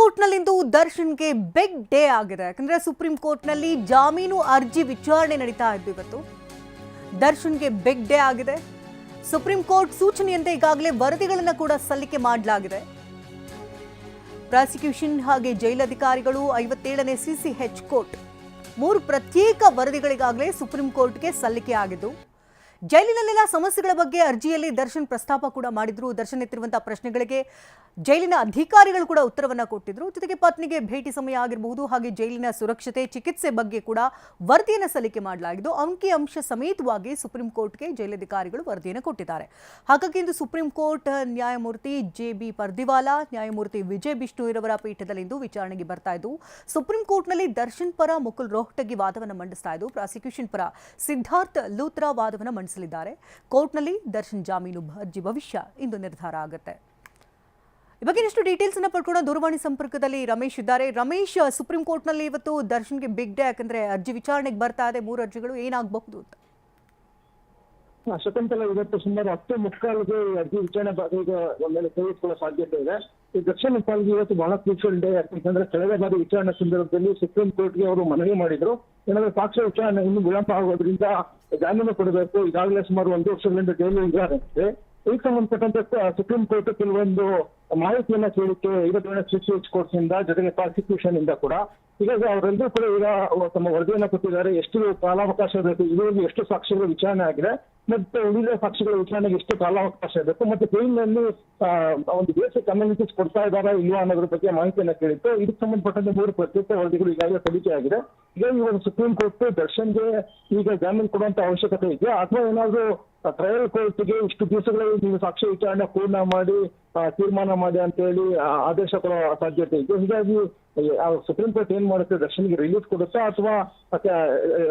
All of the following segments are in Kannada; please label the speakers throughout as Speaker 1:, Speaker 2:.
Speaker 1: ಕೋರ್ಟ್ನಲ್ಲಿಂದು ದರ್ಶನ್ಗೆ ಬಿಗ್ ಡೇ ಆಗಿದೆ. ಯಾಕಂದ್ರೆ ಸುಪ್ರೀಂ ಕೋರ್ಟ್ನಲ್ಲಿ ಜಾಮೀನು ಅರ್ಜಿ ವಿಚಾರಣೆ ನಡೀತಾ ಇದ್ದು ಇವತ್ತು. ದರ್ಶನ್ಗೆ ಬಿಗ್ ಡೇ ಆಗಿದೆ. ಸುಪ್ರೀಂ ಕೋರ್ಟ್ ಸೂಚನೆಯಂತೆ ಈಗಾಗಲೇ ವರದಿಗಳನ್ನು ಕೂಡ ಸಲ್ಲಿಕೆ ಮಾಡಲಾಗಿದೆ. ಪ್ರಾಸಿಕ್ಯೂಷನ್ ಹಾಗೆ ಜೈಲಧಿಕಾರಿಗಳು 57ನೇ ಸಿಸಿಎಚ್ ಕೋರ್ಟ್ 3 ಪ್ರತ್ಯೇಕ ವರದಿಗಳಿಗಾಗಲೇ ಸುಪ್ರೀಂ ಕೋರ್ಟ್ಗೆ ಸಲ್ಲಿಕೆ ಆಗಿದ್ದು, ಜೈಲಿನಲ್ಲೆಲ್ಲ ಸಮಸ್ಯೆಗಳ ಬಗ್ಗೆ ಅರ್ಜಿಯಲ್ಲಿ ದರ್ಶನ್ ಪ್ರಸ್ತಾಪ ಕೂಡ ಮಾಡಿದ್ರು. ದರ್ಶನ್ ಎತ್ತಿರುವಂತಹ ಪ್ರಶ್ನೆಗಳಿಗೆ ಜೈಲಿನ ಅಧಿಕಾರಿಗಳು ಕೂಡ ಉತ್ತರವನ್ನ ಕೊಟ್ಟಿದ್ರು. ಜೊತೆಗೆ ಪತ್ನಿಗೆ ಭೇಟಿ ಸಮಯ ಆಗಿರಬಹುದು, ಹಾಗೆ ಜೈಲಿನ ಸುರಕ್ಷತೆ, ಚಿಕಿತ್ಸೆ ಬಗ್ಗೆ ಕೂಡ ವರದಿಯನ್ನು ಸಲ್ಲಿಕೆ ಮಾಡಲಾಗಿದ್ದು, ಅಂಕಿ ಅಂಶ ಸಮೇತವಾಗಿ ಸುಪ್ರೀಂ ಕೋರ್ಟ್ಗೆ ಜೈಲಧಿಕಾರಿಗಳು ವರದಿಯನ್ನು ಕೊಟ್ಟಿದ್ದಾರೆ. ಹಾಗಾಗಿ ಇಂದು ಸುಪ್ರೀಂ ಕೋರ್ಟ್ ನ್ಯಾಯಮೂರ್ತಿ JB ಪರ್ದಿವಾಲಾ, ನ್ಯಾಯಮೂರ್ತಿ ವಿಜಯ್ ಬಿಷ್ಣೋಯಿರವರ ಪೀಠದಲ್ಲಿಂದು ವಿಚಾರಣೆಗೆ ಬರ್ತಾ ಇದ್ದು, ಸುಪ್ರೀಂ ಕೋರ್ಟ್ನಲ್ಲಿ ದರ್ಶನ್ ಪರ ಮುಕುಲ್ ರೋಹ್ಟಗಿ ವಾದವನ್ನು ಮಂಡಿಸ್ತಾ ಇದ್ದು, ಪ್ರಾಸಿಕ್ಯೂಷನ್ ಪರ ಸಿದ್ಧಾರ್ಥ್ ಲೂತ್ರಾ ವಾದವನ್ನು ಮಂಡಿಸಲಿದ್ದಾರೆ. ಕೋರ್ಟ್ನಲ್ಲಿ ದರ್ಶನ್ ಜಾಮೀನು ಅರ್ಜಿ ಭವಿಷ್ಯ ಇಂದು ನಿರ್ಧಾರ ಆಗುತ್ತೆ. ಈ ಬಗ್ಗೆ ಇನ್ನಷ್ಟು ಡೀಟೇಲ್ಸ್ ಅನ್ನು ಪಡ್ಕೊಂಡು ದೂರವಾಣಿ ಸಂಪರ್ಕದಲ್ಲಿ ರಮೇಶ್ ಇದ್ದಾರೆ. ರಮೇಶ್, ಸುಪ್ರೀಂ ಕೋರ್ಟ್ನಲ್ಲಿ ಇವತ್ತು ದರ್ಶನ್ಗೆ ಬಿಗ್ ಡೇ, ಯಾಕಂದ್ರೆ ಅರ್ಜಿ ವಿಚಾರಣೆಗೆ ಬರ್ತಾ ಇದೆ. 3 ಅರ್ಜಿಗಳು ಏನಾಗಬಹುದು ಅಂತ?
Speaker 2: ಶಕುಂತಲಾ, ಇವತ್ತು ಸುಮಾರು 10:45ಗೆ ಅರ್ಜಿ ವಿಚಾರಣೆ ಮೇಲೆ ತೆಗೆದುಕೊಳ್ಳೋ ಸಾಧ್ಯತೆ ಇದೆ. ಈ ದರ್ಶನ್ ಪಾಲ್ಗೆ ಇವತ್ತು ಬಹಳ ಕ್ರೂಷಿಯಲ್ ಡೇ. ಯಾಕಂತಂದ್ರೆ ಕಳೆದ ಬಾರಿ ವಿಚಾರಣೆ ಸಂದರ್ಭದಲ್ಲಿ ಸುಪ್ರೀಂ ಕೋರ್ಟ್ಗೆ ಅವರು ಮನವಿ ಮಾಡಿದ್ರು, ಏನಾದ್ರೆ ಸಾಕ್ಷ್ಯ ವಿಚಾರಣೆ ಇನ್ನು ವಿಳಂಬ ಆಗೋದ್ರಿಂದ ಜಾಮೀನು ಕೊಡಬೇಕು. ಈಗಾಗಲೇ ಸುಮಾರು 1 ವರ್ಷಗಳಿಂದ ಜೈಲು ಇದ್ದಾರೆ. ಇದಕ್ಕೆ ಸಂಬಂಧಪಟ್ಟಂತೆ ಸುಪ್ರೀಂ ಕೋರ್ಟ್ ಕೆಲವೊಂದು ಮಾಹಿತಿಯನ್ನ ಕೇಳಿಕೆ 57ನೇ ಸಿಸಿಎಚ್ ಕೋರ್ಟ್ ಇಂದ, ಜೊತೆಗೆ ಪ್ರಾಸಿಕ್ಯೂಷನ್ ಇಂದ ಕೂಡ ಹೀಗಾಗಿ ಅವರೆಲ್ಲರೂ ಕೂಡ ಈಗ ತಮ್ಮ ವರದಿಯನ್ನ ಕೊಟ್ಟಿದ್ದಾರೆ. ಎಷ್ಟು ಕಾಲಾವಕಾಶ ಬೇಕು, ಇದುವರೆಗೂ ಎಷ್ಟು ಸಾಕ್ಷಿಗಳ ವಿಚಾರಣೆ ಆಗಿದೆ, ಮತ್ತೆ ಉಳಿದ ಸಾಕ್ಷಿಗಳ ವಿಚಾರಣೆಗೆ ಎಷ್ಟು ಕಾಲಾವಕಾಶ ಬೇಕು, ಮತ್ತೆ ಜೈಲಿನಲ್ಲಿ ಒಂದು ಬೇಸಿಕ್ ಕಮ್ಯುನಿಟೀಸ್ ಕೊಡ್ತಾ ಇದ್ದಾರಾ ಇಲ್ವಾ ಅನ್ನೋದ್ರ ಬಗ್ಗೆ ಮಾಹಿತಿಯನ್ನ ಕೇಳಿತ್ತು. ಇದಕ್ಕೆ ಸಂಬಂಧಪಟ್ಟಂತೆ 3 ಪ್ರತ್ಯೇಕ ವರದಿಗಳು ಈಗಾಗಲೇ ಸಲ್ಲಿಕೆ ಆಗಿದೆ. ಹೀಗಾಗಿ ಇವಾಗ ಸುಪ್ರೀಂ ಕೋರ್ಟ್ ದರ್ಶನ್ಗೆ ಈಗ ಜಾಮೀನು ಕೊಡುವಂತ ಅವಶ್ಯಕತೆ ಇದೆಯಾ, ಅಥವಾ ಏನಾದ್ರು ಟ್ರಯಲ್ ಕೋರ್ಟ್ಗೆ ಇಷ್ಟು ದಿವಸಗಳಲ್ಲಿ ನೀವು ಸಾಕ್ಷ್ಯ ವಿಚಾರಣೆ ಪೂರ್ಣ ಮಾಡಿ ತೀರ್ಮಾನ ಮಾಡಿ ಅಂತ ಹೇಳಿ ಆದೇಶ ಕೊಡೋ ಸಾಧ್ಯತೆ ಇದೆ. ಹೀಗಾಗಿ ಸುಪ್ರೀಂ ಕೋರ್ಟ್ ಏನ್ ಮಾಡುತ್ತೆ, ದರ್ಶನ್ಗೆ ರಿಲೀಸ್ ಕೊಡುತ್ತಾ ಅಥವಾ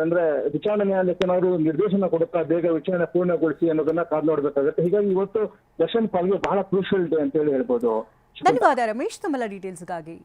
Speaker 2: ಅಂದ್ರೆ ವಿಚಾರಣೆ ನ್ಯಾಯಾಲಯಕ್ಕೆ ಏನಾದ್ರು ನಿರ್ದೇಶನ ಕೊಡುತ್ತಾ ಬೇಗ ವಿಚಾರಣೆ ಪೂರ್ಣಗೊಳಿಸಿ ಅನ್ನೋದನ್ನ ಕಾದು ನೋಡ್ಬೇಕಾಗುತ್ತೆ. ಹೀಗಾಗಿ ಇವತ್ತು ದರ್ಶನ್ ಪಾಲ್ಗೆ ಬಹಳ ಕ್ರೂಷಿಯಲ್ ಡೇ ಅಂತ ಹೇಳಿ ಹೇಳ್ಬೋದು.
Speaker 1: ಧನ್ಯವಾದ ರಮೇಶ್, ತಮ್ಮೆಲ್ಲ ಡೀಟೇಲ್ಸ್ಗಾಗಿ.